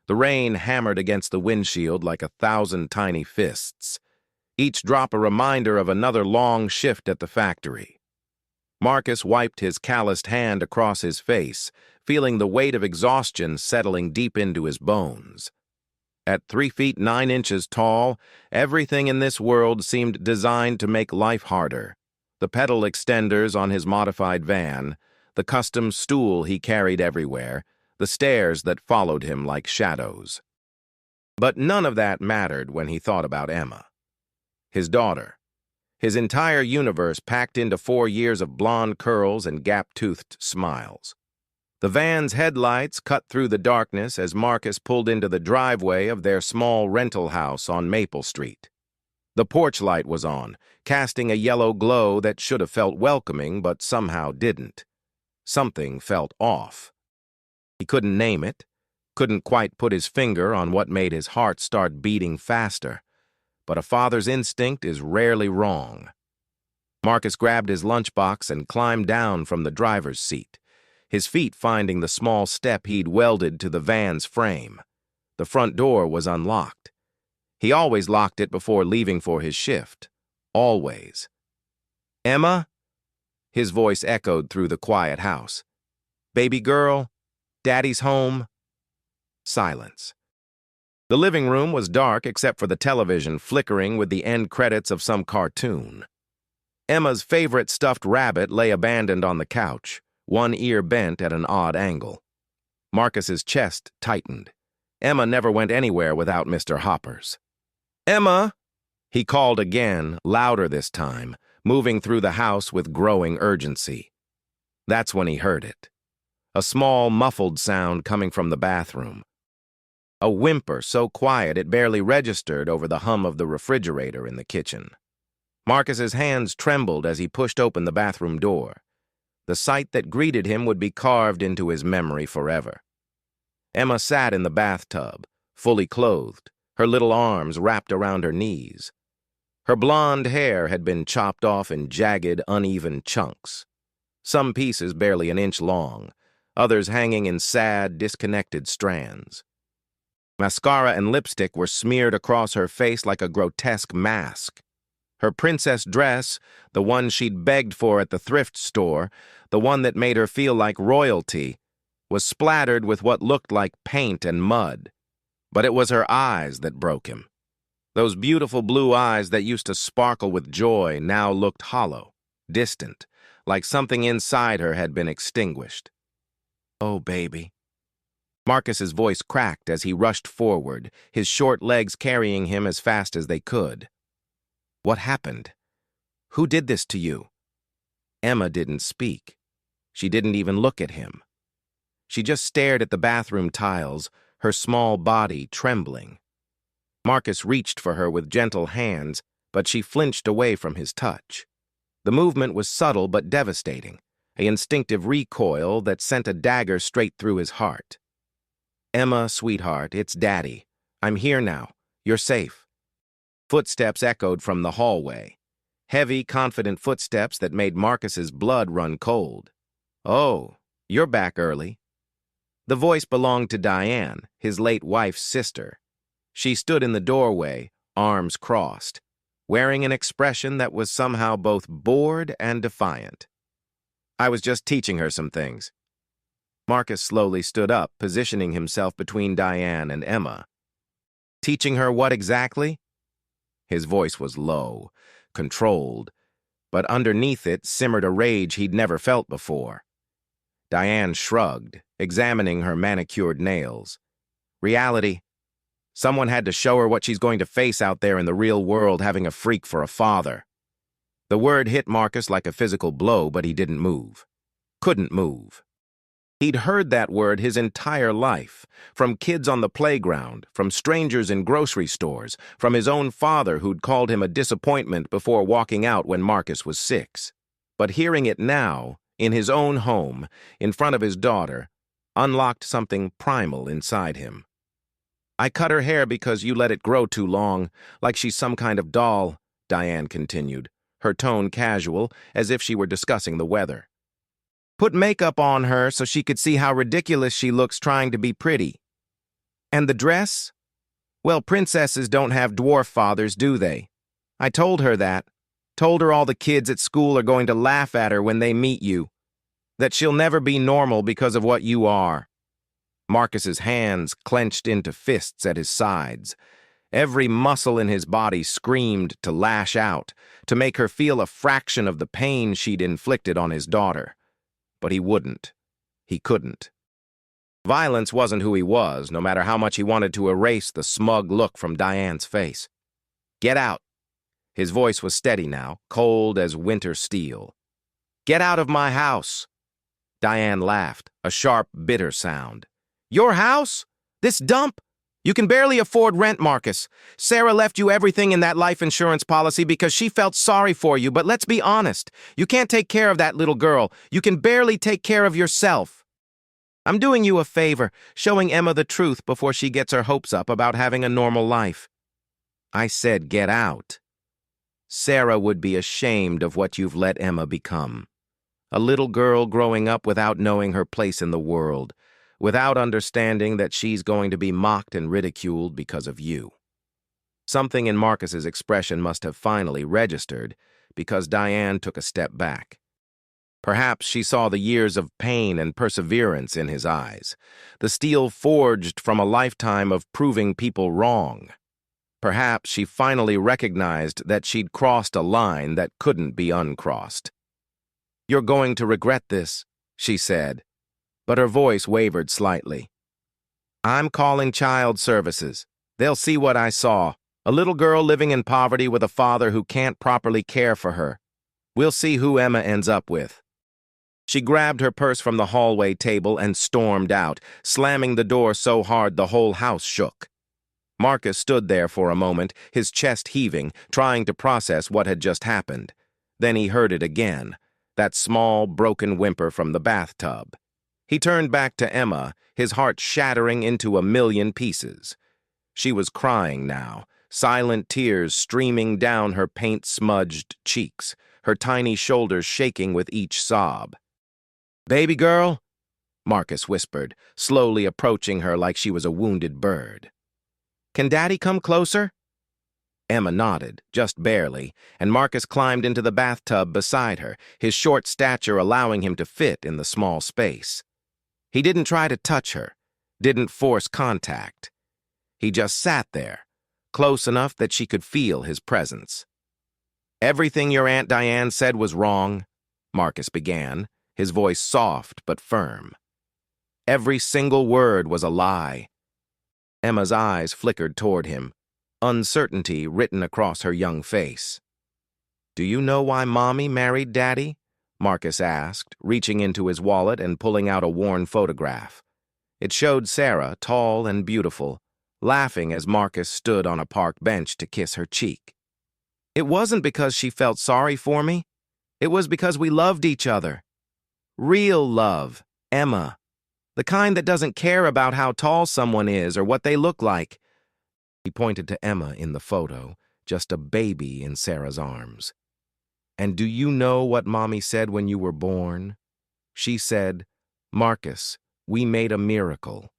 The rain hammered against the windshield like 1,000 tiny fists, each drop a reminder of another long shift at the factory. Marcus wiped his calloused hand across his face, feeling the weight of exhaustion settling deep into his bones. At 3 feet 9 inches tall, everything in this world seemed designed to make life harder. The pedal extenders on his modified van, the custom stool he carried everywhere, the stairs that followed him like shadows. But none of that mattered when he thought about Emma. His daughter. His entire universe packed into 4 years of blonde curls and gap-toothed smiles. The van's headlights cut through the darkness as Marcus pulled into the driveway of their small rental house on Maple Street. The porch light was on, casting a yellow glow that should have felt welcoming but somehow didn't. Something felt off. He couldn't name it, couldn't quite put his finger on what made his heart start beating faster. But a father's instinct is rarely wrong. Marcus grabbed his lunchbox and climbed down from the driver's seat, his feet finding the small step he'd welded to the van's frame. The front door was unlocked. He always locked it before leaving for his shift. Always. "Emma?" His voice echoed through the quiet house. "Baby girl? Daddy's home?" Silence. The living room was dark except for the television flickering with the end credits of some cartoon. Emma's favorite stuffed rabbit lay abandoned on the couch, one ear bent at an odd angle. Marcus's chest tightened. Emma never went anywhere without Mr. Hoppers. "Emma!" He called again, louder this time, moving through the house with growing urgency. That's when he heard it. A small, muffled sound coming from the bathroom. A whimper so quiet it barely registered over the hum of the refrigerator in the kitchen. Marcus's hands trembled as he pushed open the bathroom door. The sight that greeted him would be carved into his memory forever. Emma sat in the bathtub, fully clothed, her little arms wrapped around her knees. Her blonde hair had been chopped off in jagged, uneven chunks, some pieces barely an inch long, others hanging in sad, disconnected strands. Mascara and lipstick were smeared across her face like a grotesque mask. Her princess dress, the one she'd begged for at the thrift store, the one that made her feel like royalty, was splattered with what looked like paint and mud. But it was her eyes that broke him. Those beautiful blue eyes that used to sparkle with joy now looked hollow, distant, like something inside her had been extinguished. "Oh, baby." Marcus's voice cracked as he rushed forward, his short legs carrying him as fast as they could. "What happened? Who did this to you?" Emma didn't speak. She didn't even look at him. She just stared at the bathroom tiles, her small body trembling. Marcus reached for her with gentle hands, but she flinched away from his touch. The movement was subtle but devastating, an instinctive recoil that sent a dagger straight through his heart. "Emma, sweetheart, it's Daddy. I'm here now. You're safe." Footsteps echoed from the hallway. Heavy, confident footsteps that made Marcus's blood run cold. "Oh, you're back early." The voice belonged to Diane, his late wife's sister. She stood in the doorway, arms crossed, wearing an expression that was somehow both bored and defiant. "I was just teaching her some things." Marcus slowly stood up, positioning himself between Diane and Emma. "Teaching her what exactly?" His voice was low, controlled, but underneath it simmered a rage he'd never felt before. Diane shrugged, examining her manicured nails. "Reality. Someone had to show her what she's going to face out there in the real world having a freak for a father." The word hit Marcus like a physical blow, but he didn't move. Couldn't move. He'd heard that word his entire life, from kids on the playground, from strangers in grocery stores, from his own father who'd called him a disappointment before walking out when Marcus was 6. But hearing it now, in his own home, in front of his daughter, unlocked something primal inside him. "I cut her hair because you let it grow too long, like she's some kind of doll," Diane continued, her tone casual, as if she were discussing the weather. "Put makeup on her so she could see how ridiculous she looks trying to be pretty." And the dress? Well, princesses don't have dwarf fathers, do they? I told her that. Told her all the kids at school are going to laugh at her when they meet you. That she'll never be normal because of what you are. Marcus's hands clenched into fists at his sides. Every muscle in his body screamed to lash out, to make her feel a fraction of the pain she'd inflicted on his daughter. But he wouldn't. He couldn't. Violence wasn't who he was, no matter how much he wanted to erase the smug look from Diane's face. Get out. His voice was steady now, cold as winter steel. Get out of my house. Diane laughed, a sharp, bitter sound. Your house? This dump? You can barely afford rent, Marcus. Sarah left you everything in that life insurance policy because she felt sorry for you, but let's be honest. You can't take care of that little girl. You can barely take care of yourself. I'm doing you a favor, showing Emma the truth before she gets her hopes up about having a normal life. I said get out. Sarah would be ashamed of what you've let Emma become. A little girl growing up without knowing her place in the world, without understanding that she's going to be mocked and ridiculed because of you. Something in Marcus's expression must have finally registered, because Diane took a step back. Perhaps she saw the years of pain and perseverance in his eyes, the steel forged from a lifetime of proving people wrong. Perhaps she finally recognized that she'd crossed a line that couldn't be uncrossed. You're going to regret this, she said, but her voice wavered slightly. I'm calling child services. They'll see what I saw. A little girl living in poverty with a father who can't properly care for her. We'll see who Emma ends up with. She grabbed her purse from the hallway table and stormed out, slamming the door so hard the whole house shook. Marcus stood there for a moment, his chest heaving, trying to process what had just happened. Then he heard it again, that small, broken whimper from the bathtub. He turned back to Emma, his heart shattering into a million pieces. She was crying now, silent tears streaming down her paint-smudged cheeks, her tiny shoulders shaking with each sob. Baby girl, Marcus whispered, slowly approaching her like she was a wounded bird. Can Daddy come closer? Emma nodded, just barely, and Marcus climbed into the bathtub beside her, his short stature allowing him to fit in the small space. He didn't try to touch her, didn't force contact. He just sat there, close enough that she could feel his presence. Everything your Aunt Diane said was wrong, Marcus began, his voice soft but firm. Every single word was a lie. Emma's eyes flickered toward him, uncertainty written across her young face. Do you know why Mommy married Daddy? Marcus asked, reaching into his wallet and pulling out a worn photograph. It showed Sarah, tall and beautiful, laughing as Marcus stood on a park bench to kiss her cheek. It wasn't because she felt sorry for me. It was because we loved each other. Real love, Emma. The kind that doesn't care about how tall someone is or what they look like. He pointed to Emma in the photo, just a baby in Sarah's arms. And do you know what Mommy said when you were born? She said, Marcus, we made a miracle.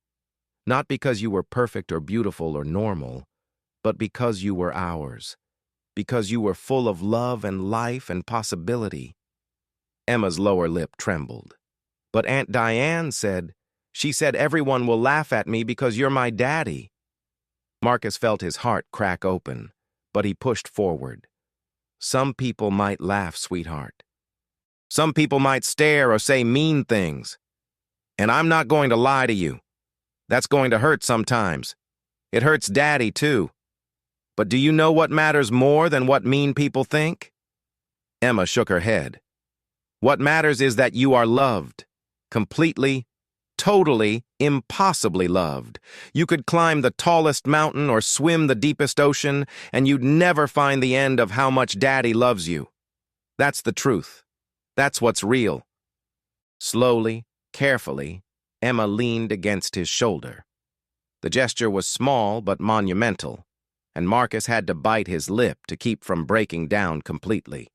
Not because you were perfect or beautiful or normal, but because you were ours. Because you were full of love and life and possibility. Emma's lower lip trembled. But Aunt Diane said, she said everyone will laugh at me because you're my daddy. Marcus felt his heart crack open, but he pushed forward. Some people might laugh, sweetheart. Some people might stare or say mean things. And I'm not going to lie to you. That's going to hurt sometimes. It hurts Daddy, too. But do you know what matters more than what mean people think? Emma shook her head. What matters is that you are loved. Completely, totally, impossibly loved. You could climb the tallest mountain or swim the deepest ocean, and you'd never find the end of how much Daddy loves you. That's the truth. That's what's real. Slowly, carefully, Emma leaned against his shoulder. The gesture was small but monumental, and Marcus had to bite his lip to keep from breaking down completely.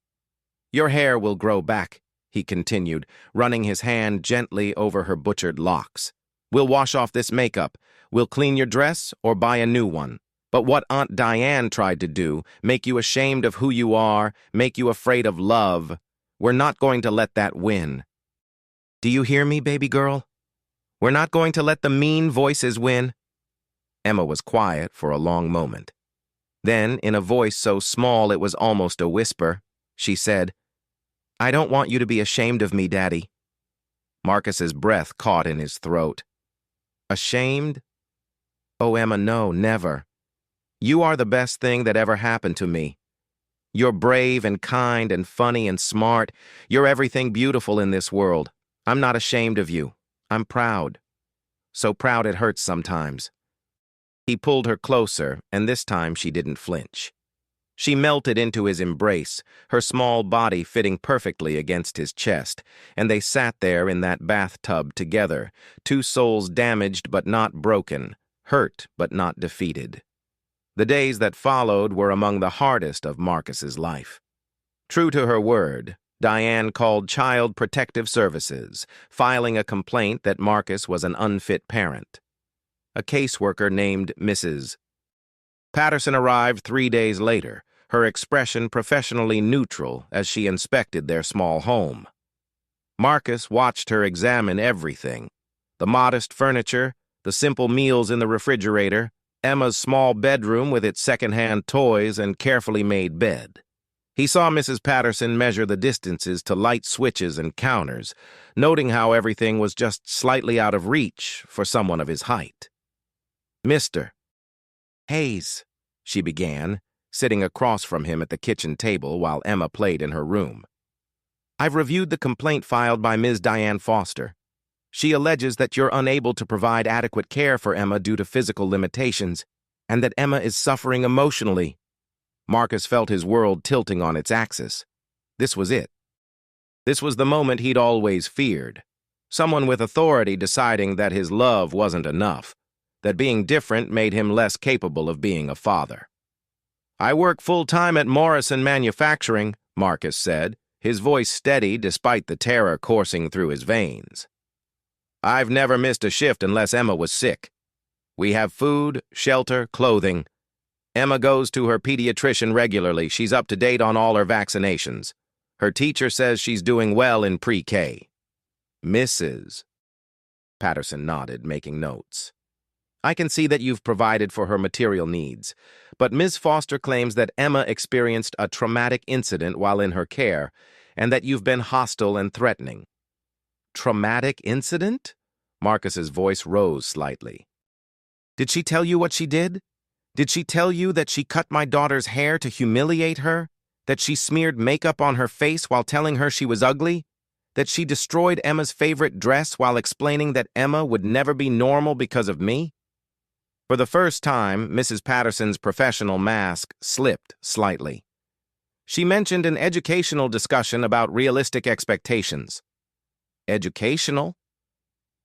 Your hair will grow back, he continued, running his hand gently over her butchered locks. We'll wash off this makeup. We'll clean your dress or buy a new one. But what Aunt Diane tried to do, make you ashamed of who you are, make you afraid of love, we're not going to let that win. Do you hear me, baby girl? We're not going to let the mean voices win." Emma was quiet for a long moment. Then, in a voice so small it was almost a whisper, she said, "I don't want you to be ashamed of me, Daddy." Marcus's breath caught in his throat. "Ashamed? Oh, Emma, no, never. You are the best thing that ever happened to me. You're brave and kind and funny and smart. You're everything beautiful in this world. I'm not ashamed of you. I'm proud. So proud it hurts sometimes." He pulled her closer, and this time she didn't flinch. She melted into his embrace, her small body fitting perfectly against his chest, and they sat there in that bathtub together, two souls damaged but not broken, hurt but not defeated. The days that followed were among the hardest of Marcus's life. True to her word, Diane called Child Protective Services, filing a complaint that Marcus was an unfit parent. A caseworker named Mrs. Patterson arrived 3 days later, her expression professionally neutral as she inspected their small home. Marcus watched her examine everything: the modest furniture, the simple meals in the refrigerator, Emma's small bedroom with its second-hand toys and carefully made bed. He saw Mrs. Patterson measure the distances to light switches and counters, noting how everything was just slightly out of reach for someone of his height. "Mr. Hayes," she began, sitting across from him at the kitchen table while Emma played in her room. "I've reviewed the complaint filed by Ms. Diane Foster. She alleges that you're unable to provide adequate care for Emma due to physical limitations, and that Emma is suffering emotionally." Marcus felt his world tilting on its axis. This was it. This was the moment he'd always feared. Someone with authority deciding that his love wasn't enough, that being different made him less capable of being a father. "I work full-time at Morrison Manufacturing," Marcus said, his voice steady despite the terror coursing through his veins. "I've never missed a shift unless Emma was sick. We have food, shelter, clothing. Emma goes to her pediatrician regularly. She's up to date on all her vaccinations. Her teacher says she's doing well in pre-K." "Mrs." Patterson nodded, making notes. "I can see that you've provided for her material needs, but Ms. Foster claims that Emma experienced a traumatic incident while in her care, and that you've been hostile and threatening." "Traumatic incident?" Marcus's voice rose slightly. "Did she tell you what she did? Did she tell you that she cut my daughter's hair to humiliate her? That she smeared makeup on her face while telling her she was ugly? That she destroyed Emma's favorite dress while explaining that Emma would never be normal because of me?" For the first time, Mrs. Patterson's professional mask slipped slightly. She mentioned an educational discussion about realistic expectations. "Educational?"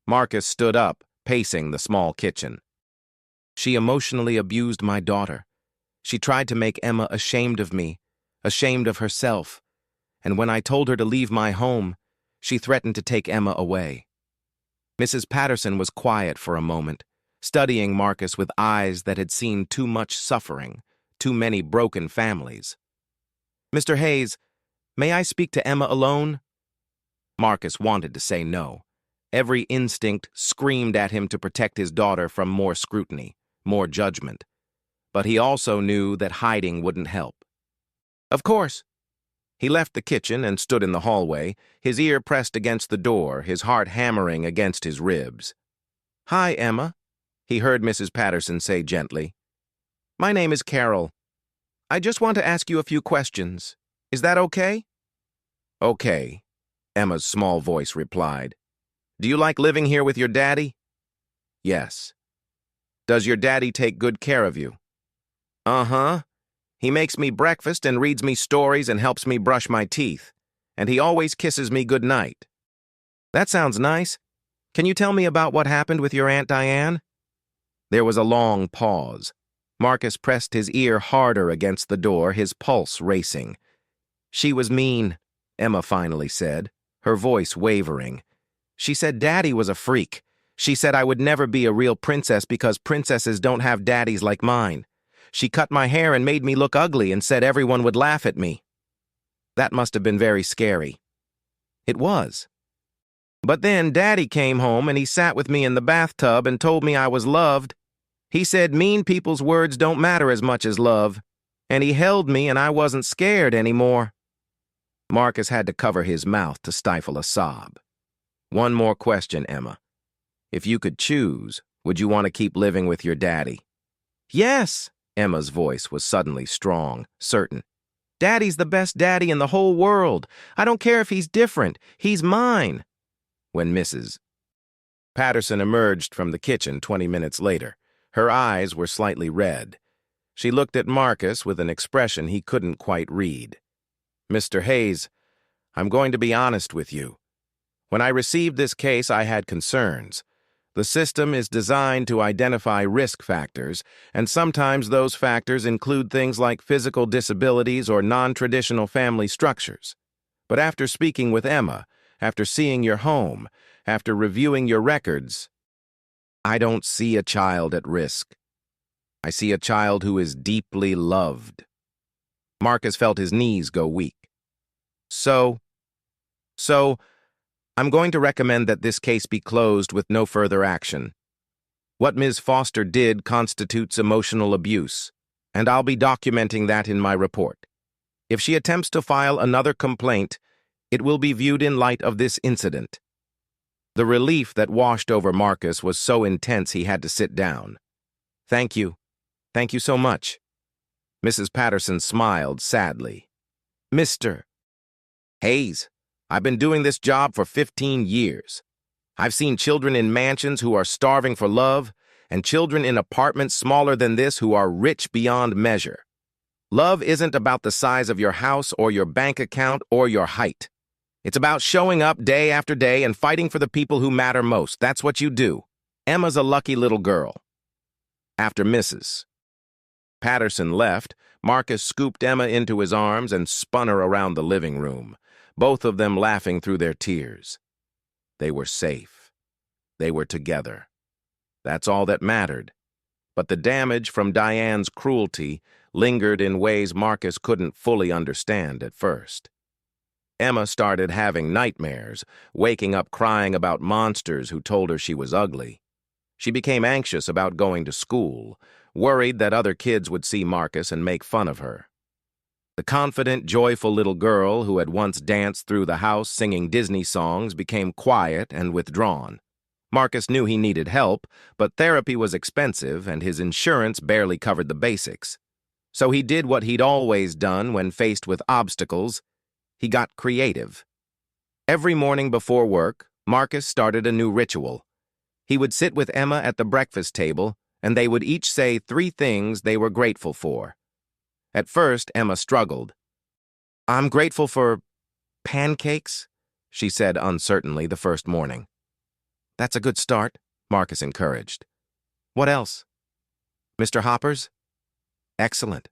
Marcus stood up, pacing the small kitchen. "She emotionally abused my daughter. She tried to make Emma ashamed of me, ashamed of herself, and when I told her to leave my home, she threatened to take Emma away." Mrs. Patterson was quiet for a moment, studying Marcus with eyes that had seen too much suffering, too many broken families. "Mr. Hayes, may I speak to Emma alone?" Marcus wanted to say no. Every instinct screamed at him to protect his daughter from more scrutiny, more judgment. But he also knew that hiding wouldn't help. "Of course." He left the kitchen and stood in the hallway, his ear pressed against the door, his heart hammering against his ribs. "Hi, Emma," he heard Mrs. Patterson say gently. "My name is Carol. I just want to ask you a few questions. Is that okay?" "Okay," Emma's small voice replied. "Do you like living here with your daddy?" "Yes." "Does your daddy take good care of you?" "Uh-huh. He makes me breakfast and reads me stories and helps me brush my teeth. And he always kisses me goodnight." "That sounds nice. Can you tell me about what happened with your Aunt Diane?" There was a long pause. Marcus pressed his ear harder against the door, his pulse racing. "She was mean," Emma finally said, her voice wavering. "She said Daddy was a freak. She said I would never be a real princess because princesses don't have daddies like mine. She cut my hair and made me look ugly and said everyone would laugh at me. That must have been very scary. It was. But then Daddy came home and he sat with me in the bathtub and told me I was loved. He said mean people's words don't matter as much as love, and he held me and I wasn't scared anymore. Marcus had to cover his mouth to stifle a sob. One more question, Emma. If you could choose, would you want to keep living with your daddy? Yes, Emma's voice was suddenly strong, certain. Daddy's the best daddy in the whole world. I don't care if he's different. He's mine. When Mrs. Patterson emerged from the kitchen 20 minutes later, her eyes were slightly red. She looked at Marcus with an expression he couldn't quite read. Mr. Hayes, I'm going to be honest with you. When I received this case, I had concerns. The system is designed to identify risk factors, and sometimes those factors include things like physical disabilities or non-traditional family structures. But after speaking with Emma, after seeing your home, after reviewing your records, I don't see a child at risk. I see a child who is deeply loved. Marcus felt his knees go weak. So, I'm going to recommend that this case be closed with no further action. What Ms. Foster did constitutes emotional abuse, and I'll be documenting that in my report. If she attempts to file another complaint, it will be viewed in light of this incident. The relief that washed over Marcus was so intense he had to sit down. Thank you. Thank you so much. Mrs. Patterson smiled sadly. Mr. Hayes, I've been doing this job for 15 years. I've seen children in mansions who are starving for love, and children in apartments smaller than this who are rich beyond measure. Love isn't about the size of your house or your bank account or your height. It's about showing up day after day and fighting for the people who matter most. That's what you do. Emma's a lucky little girl. After Mrs. Patterson left, Marcus scooped Emma into his arms and spun her around the living room, both of them laughing through their tears. They were safe. They were together. That's all that mattered. But the damage from Diane's cruelty lingered in ways Marcus couldn't fully understand at first. Emma started having nightmares, waking up crying about monsters who told her she was ugly. She became anxious about going to school, worried that other kids would see Marcus and make fun of her. The confident, joyful little girl who had once danced through the house singing Disney songs became quiet and withdrawn. Marcus knew he needed help, but therapy was expensive and his insurance barely covered the basics. So he did what he'd always done when faced with obstacles. He got creative. Every morning before work, Marcus started a new ritual. He would sit with Emma at the breakfast table, and they would each say 3 things they were grateful for. At first, Emma struggled. I'm grateful for pancakes, she said uncertainly the first morning. That's a good start, Marcus encouraged. What else? Mr. Hoppers? Excellent.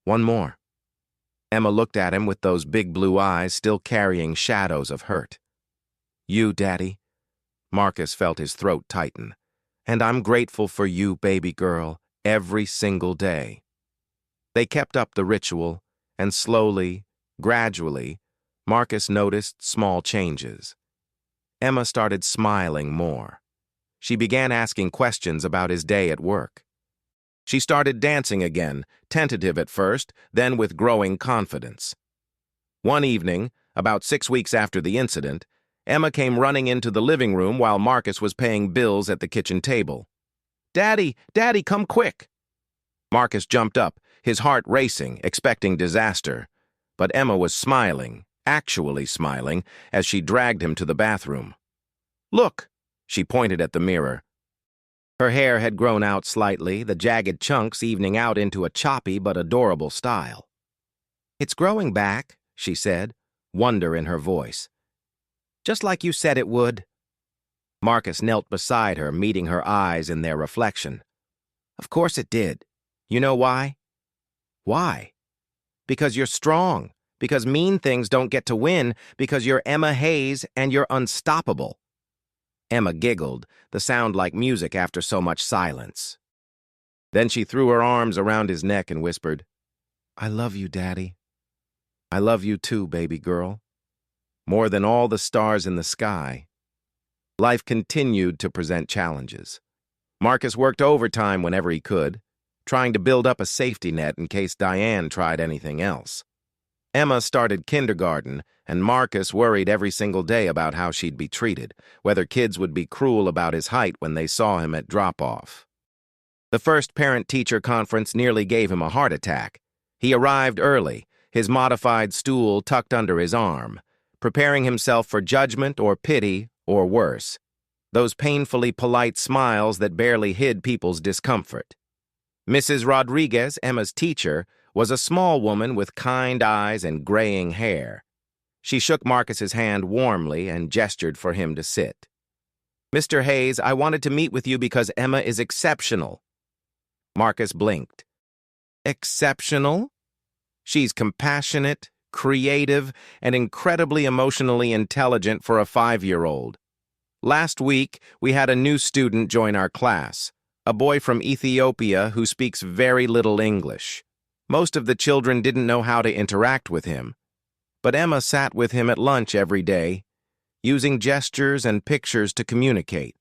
One more. Emma looked at him with those big blue eyes still carrying shadows of hurt. You, Daddy. Marcus felt his throat tighten. And I'm grateful for you, baby girl, every single day. They kept up the ritual, and slowly, gradually, Marcus noticed small changes. Emma started smiling more. She began asking questions about his day at work. She started dancing again, tentative at first, then with growing confidence. One evening, about 6 weeks after the incident, Emma came running into the living room while Marcus was paying bills at the kitchen table. Daddy, Daddy, come quick! Marcus jumped up, his heart racing, expecting disaster. But Emma was smiling, actually smiling, as she dragged him to the bathroom. Look, she pointed at the mirror. Her hair had grown out slightly, the jagged chunks evening out into a choppy but adorable style. It's growing back, she said, wonder in her voice. Just like you said it would. Marcus knelt beside her, meeting her eyes in their reflection. Of course it did. You know why? Why? Because you're strong, because mean things don't get to win, because you're Emma Hayes and you're unstoppable. Emma giggled, the sound like music after so much silence. Then she threw her arms around his neck and whispered, "I love you, Daddy. I love you too, baby girl. More than all the stars in the sky." Life continued to present challenges. Marcus worked overtime whenever he could, trying to build up a safety net in case Diane tried anything else. Emma started kindergarten, and Marcus worried every single day about how she'd be treated, whether kids would be cruel about his height when they saw him at drop-off. The first parent-teacher conference nearly gave him a heart attack. He arrived early, his modified stool tucked under his arm, preparing himself for judgment or pity or worse, those painfully polite smiles that barely hid people's discomfort. Mrs. Rodriguez, Emma's teacher, was a small woman with kind eyes and graying hair. She shook Marcus's hand warmly and gestured for him to sit. "Mr. Hayes, I wanted to meet with you because Emma is exceptional." Marcus blinked. "Exceptional? She's compassionate, creative, and incredibly emotionally intelligent for a 5-year-old. Last week, we had a new student join our class, a boy from Ethiopia who speaks very little English. Most of the children didn't know how to interact with him, but Emma sat with him at lunch every day, using gestures and pictures to communicate.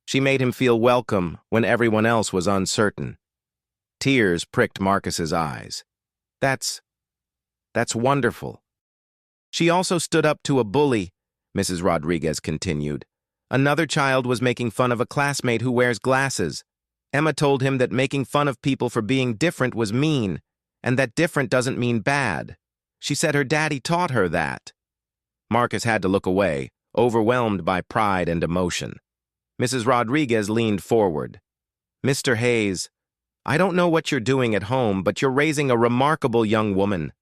She made him feel welcome when everyone else was uncertain." Tears pricked Marcus's eyes. That's wonderful." "She also stood up to a bully," Mrs. Rodriguez continued. "Another child was making fun of a classmate who wears glasses. Emma told him that making fun of people for being different was mean, and that different doesn't mean bad. She said her daddy taught her that." Marcus had to look away, overwhelmed by pride and emotion. Mrs. Rodriguez leaned forward. "Mr. Hayes, I don't know what you're doing at home, but you're raising a remarkable young woman.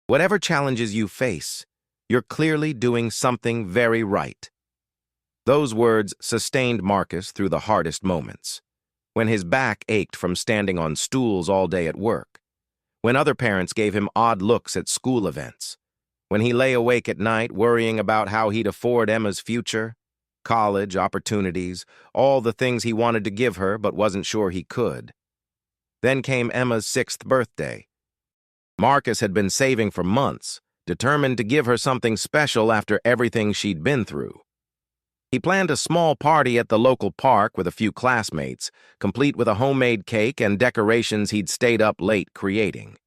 Whatever challenges you face, you're clearly doing something very right." Those words sustained Marcus through the hardest moments. When his back ached from standing on stools all day at work. When other parents gave him odd looks at school events. When he lay awake at night worrying about how he'd afford Emma's future, college, opportunities, all the things he wanted to give her but wasn't sure he could. Then came Emma's 6th birthday. Marcus had been saving for months, determined to give her something special after everything she'd been through. He planned a small party at the local park with a few classmates, complete with a homemade cake and decorations he'd stayed up late creating.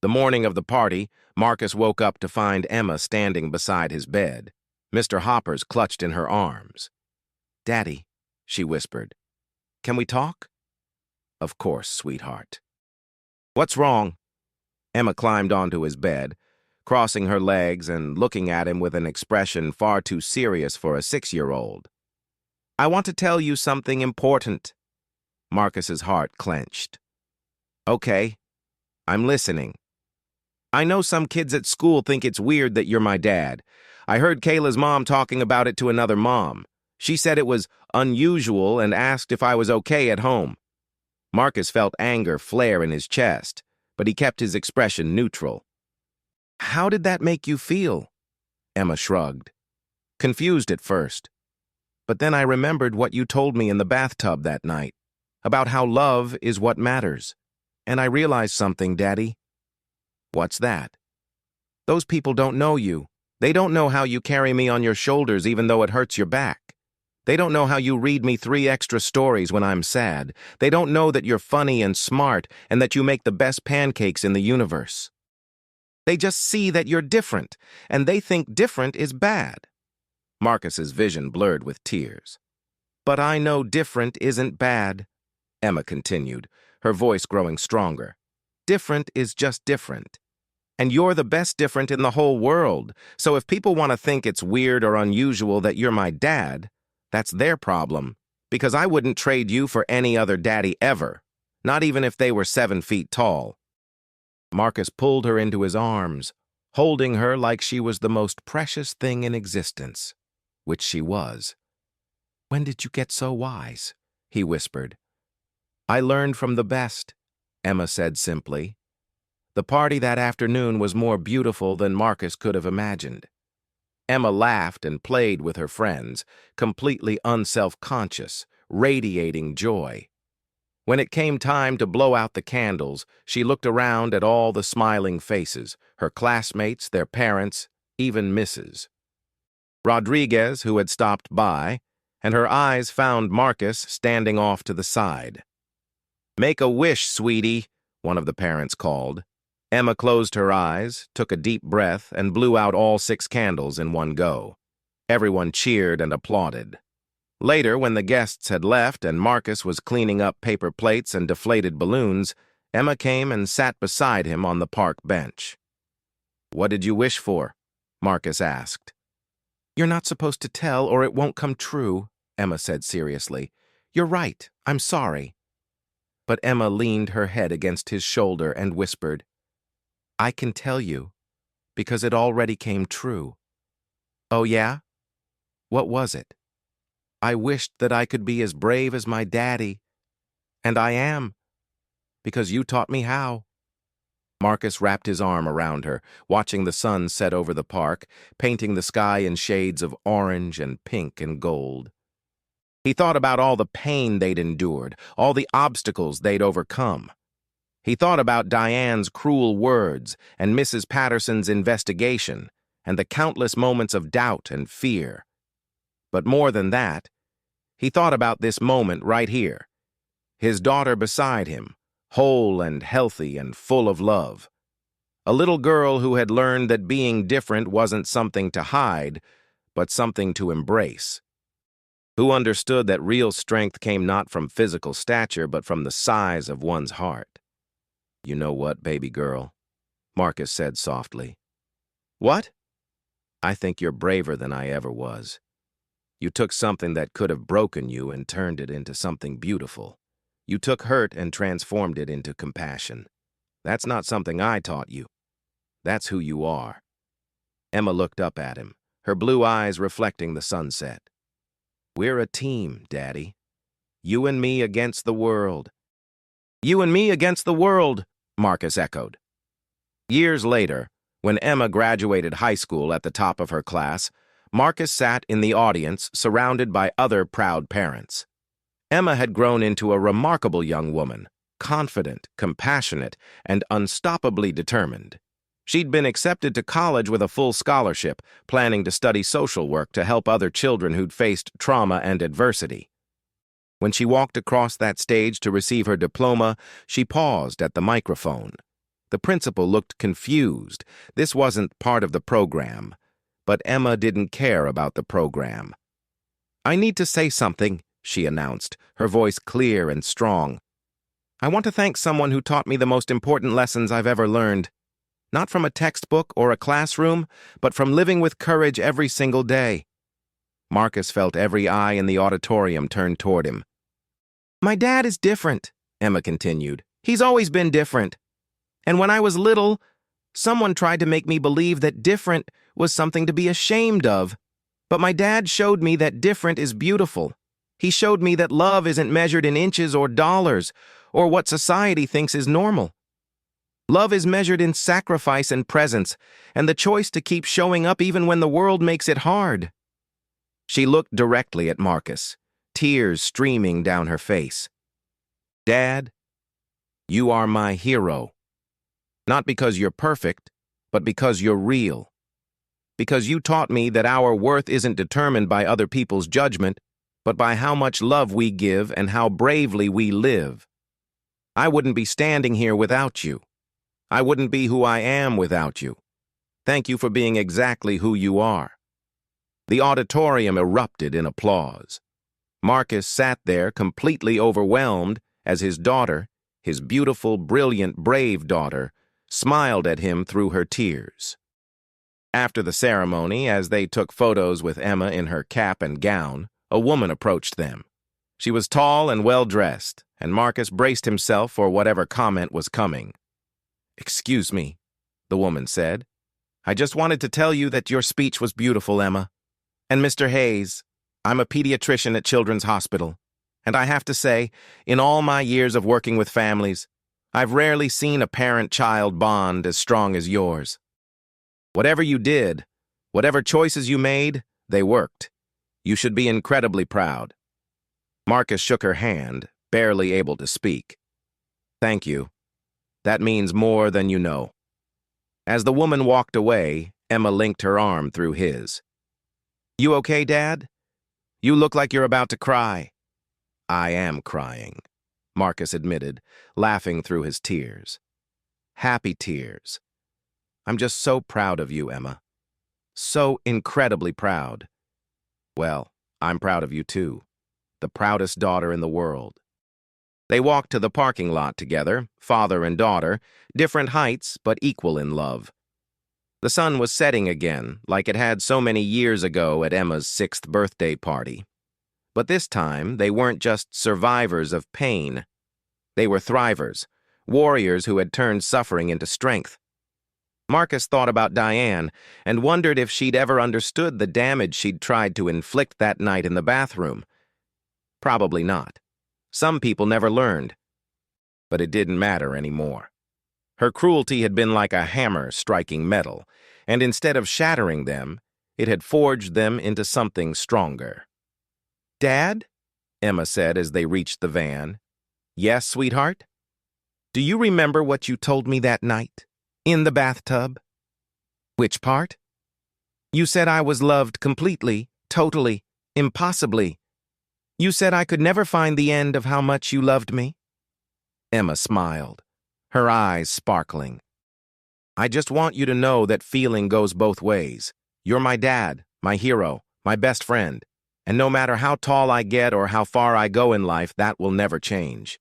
The morning of the party, Marcus woke up to find Emma standing beside his bed. Mr. Hoppers clutched in her arms. "Daddy," she whispered, "can we talk?" "Of course, sweetheart." "What's wrong?" Emma climbed onto his bed, crossing her legs and looking at him with an expression far too serious for a 6-year-old. "I want to tell you something important." Marcus's heart clenched. "Okay, I'm listening." "I know some kids at school think it's weird that you're my dad. I heard Kayla's mom talking about it to another mom. She said it was unusual and asked if I was okay at home." Marcus felt anger flare in his chest, but he kept his expression neutral. "How did that make you feel?" Emma shrugged. "Confused at first. But then I remembered what you told me in the bathtub that night, about how love is what matters. And I realized something, Daddy." "What's that?" "Those people don't know you. They don't know how you carry me on your shoulders even though it hurts your back. They don't know how you read me 3 extra stories when I'm sad. They don't know that you're funny and smart and that you make the best pancakes in the universe. They just see that you're different, and they think different is bad." Marcus's vision blurred with tears. "But I know different isn't bad," Emma continued, her voice growing stronger. "Different is just different. And you're the best different in the whole world, so if people want to think it's weird or unusual that you're my dad, that's their problem, because I wouldn't trade you for any other daddy ever, not even if they were 7 feet tall." Marcus pulled her into his arms, holding her like she was the most precious thing in existence, which she was. "When did you get so wise?" he whispered. "I learned from the best," Emma said simply. The party that afternoon was more beautiful than Marcus could have imagined. Emma laughed and played with her friends, completely unself-conscious, radiating joy. When it came time to blow out the candles, she looked around at all the smiling faces, her classmates, their parents, even Mrs. Rodriguez, who had stopped by, and her eyes found Marcus standing off to the side. "Make a wish, sweetie," one of the parents called. Emma closed her eyes, took a deep breath, and blew out all 6 candles in one go. Everyone cheered and applauded. Later, when the guests had left and Marcus was cleaning up paper plates and deflated balloons, Emma came and sat beside him on the park bench. "What did you wish for?" Marcus asked. "You're not supposed to tell or it won't come true," Emma said seriously. "You're right, I'm sorry." But Emma leaned her head against his shoulder and whispered, "I can tell you, because it already came true." "Oh yeah? What was it?" "I wished that I could be as brave as my daddy. And I am, because you taught me how." Marcus wrapped his arm around her, watching the sun set over the park, painting the sky in shades of orange and pink and gold. He thought about all the pain they'd endured, all the obstacles they'd overcome. He thought about Diane's cruel words and Mrs. Patterson's investigation and the countless moments of doubt and fear. But more than that, he thought about this moment right here, his daughter beside him, whole and healthy and full of love. A little girl who had learned that being different wasn't something to hide, but something to embrace. Who understood that real strength came not from physical stature, but from the size of one's heart. "You know what, baby girl?" Marcus said softly. "What?" "I think you're braver than I ever was. You took something that could have broken you and turned it into something beautiful. You took hurt and transformed it into compassion. That's not something I taught you. That's who you are." Emma looked up at him, her blue eyes reflecting the sunset. "We're a team, Daddy. You and me against the world." "You and me against the world," Marcus echoed. Years later, when Emma graduated high school at the top of her class, Marcus sat in the audience surrounded by other proud parents. Emma had grown into a remarkable young woman, confident, compassionate, and unstoppably determined. She'd been accepted to college with a full scholarship, planning to study social work to help other children who'd faced trauma and adversity. When she walked across that stage to receive her diploma, she paused at the microphone. The principal looked confused. This wasn't part of the program. But Emma didn't care about the program. "I need to say something," she announced, her voice clear and strong. "I want to thank someone who taught me the most important lessons I've ever learned. Not from a textbook or a classroom, but from living with courage every single day." Marcus felt every eye in the auditorium turned toward him. "My dad is different," Emma continued. "He's always been different. And when I was little, someone tried to make me believe that different was something to be ashamed of. But my dad showed me that different is beautiful. He showed me that love isn't measured in inches or dollars, or what society thinks is normal. Love is measured in sacrifice and presence, and the choice to keep showing up even when the world makes it hard." She looked directly at Marcus, tears streaming down her face. "Dad, you are my hero. Not because you're perfect, but because you're real. Because you taught me that our worth isn't determined by other people's judgment, but by how much love we give and how bravely we live. I wouldn't be standing here without you. I wouldn't be who I am without you. Thank you for being exactly who you are." The auditorium erupted in applause. Marcus sat there completely overwhelmed as his daughter, his beautiful, brilliant, brave daughter, smiled at him through her tears. After the ceremony, as they took photos with Emma in her cap and gown, a woman approached them. She was tall and well-dressed, and Marcus braced himself for whatever comment was coming. "Excuse me," the woman said. "I just wanted to tell you that your speech was beautiful, Emma. And Mr. Hayes, I'm a pediatrician at Children's Hospital, and I have to say, in all my years of working with families, I've rarely seen a parent-child bond as strong as yours. Whatever you did, Whatever choices you made, they worked. You should be incredibly proud. Marcus shook her hand, barely able to speak. Thank you. That means more than you know. As the woman walked away, Emma linked her arm through his. You okay, Dad? You look like you're about to cry. I am crying, Marcus admitted, laughing through his tears. Happy tears. I'm just so proud of you, Emma. So incredibly proud. Well, I'm proud of you too. The proudest daughter in the world. They walked to the parking lot together, father and daughter, different heights but equal in love. The sun was setting again, like it had so many years ago at Emma's 6th birthday party. But this time, they weren't just survivors of pain. They were thrivers, warriors who had turned suffering into strength. Marcus thought about Diane and wondered if she'd ever understood the damage she'd tried to inflict that night in the bathroom. Probably not. Some people never learned. But it didn't matter anymore. Her cruelty had been like a hammer striking metal, and instead of shattering them, it had forged them into something stronger. Dad? Emma said as they reached the van. Yes, sweetheart? Do you remember what you told me that night? In the bathtub? Which part? You said I was loved completely, totally, impossibly. You said I could never find the end of how much you loved me? Emma smiled, her eyes sparkling. I just want you to know that feeling goes both ways. You're my dad, my hero, my best friend, and no matter how tall I get or how far I go in life, that will never change.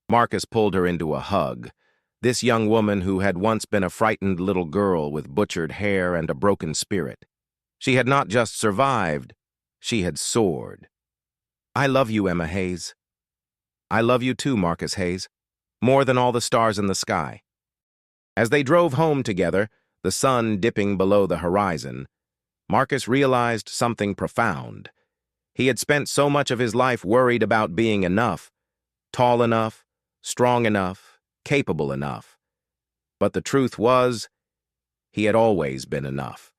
Marcus pulled her into a hug. This young woman who had once been a frightened little girl with butchered hair and a broken spirit. She had not just survived, she had soared. I love you, Emma Hayes. I love you too, Marcus Hayes, more than all the stars in the sky. As they drove home together, the sun dipping below the horizon, Marcus realized something profound. He had spent so much of his life worried about being enough, tall enough, strong enough, capable enough. But the truth was, he had always been enough.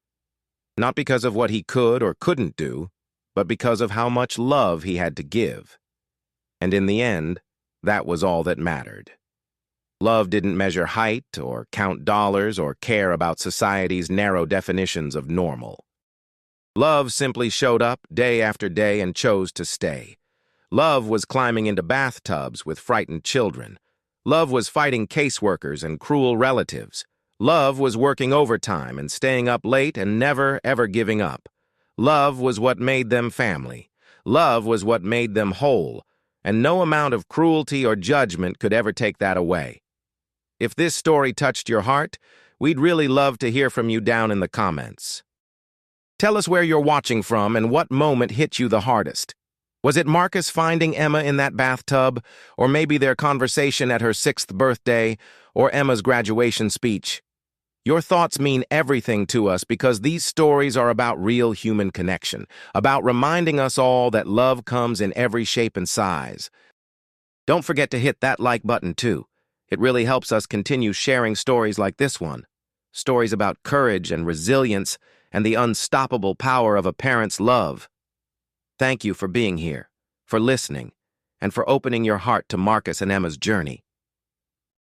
Not because of what he could or couldn't do, but because of how much love he had to give. And in the end, that was all that mattered. Love didn't measure height or count dollars or care about society's narrow definitions of normal. Love simply showed up day after day and chose to stay. Love was climbing into bathtubs with frightened children. Love was fighting caseworkers and cruel relatives. Love was working overtime and staying up late and never, ever giving up. Love was what made them family. Love was what made them whole, and no amount of cruelty or judgment could ever take that away. If this story touched your heart, we'd really love to hear from you down in the comments. Tell us where you're watching from and what moment hit you the hardest. Was it Marcus finding Emma in that bathtub, or maybe their conversation at her 6th birthday, or Emma's graduation speech? Your thoughts mean everything to us because these stories are about real human connection, about reminding us all that love comes in every shape and size. Don't forget to hit that like button too. It really helps us continue sharing stories like this one. Stories about courage and resilience and the unstoppable power of a parent's love. Thank you for being here, for listening, and for opening your heart to Marcus and Emma's journey.